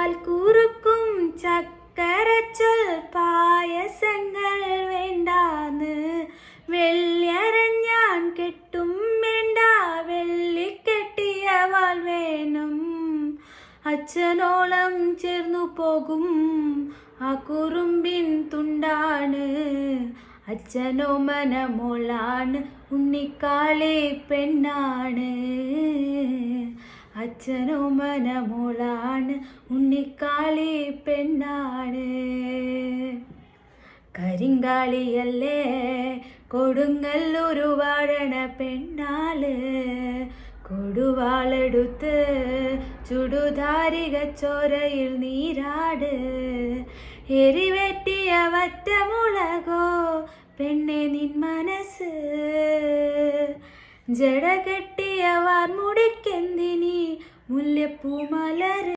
പാൽ കുറുക്കും ചക്കരച്ചൊൽ പായസങ്ങൾ വേണ്ടാന്ന് വെള്ളിയരഞ്ഞാൻ കെട്ടും വേണ്ട വെള്ളിക്കെട്ടിയ വാൾ വേണം അച്ഛനോളം ചേർന്നു പോകും ആ കുറുമ്പിൻ തുണ്ടാണ് അച്ഛനോ മനമോളാണ് ഉണ്ണിക്കാളെ പെണ്ണാണ് അച്ഛനോ മനമോളാണ് ഉണ്ണിക്കാളെ പെണ്ണാണ് കരിങ്കാളിയല്ലേ കൊടുങ്ങല്ലൂരു വാഴണ പെണ്ണാള് കൊടുവാളെടുത്ത് ചുടുധാരിക ചോരയിൽ നീരാട് എരിവെട്ടിയ വറ്റമുളകോ പെണ്ണെ നിൻ മനസ്സ് ജട കെട്ടിയ വാർമുടിക്കെന്തിനി മുല്ലപ്പൂ മലര്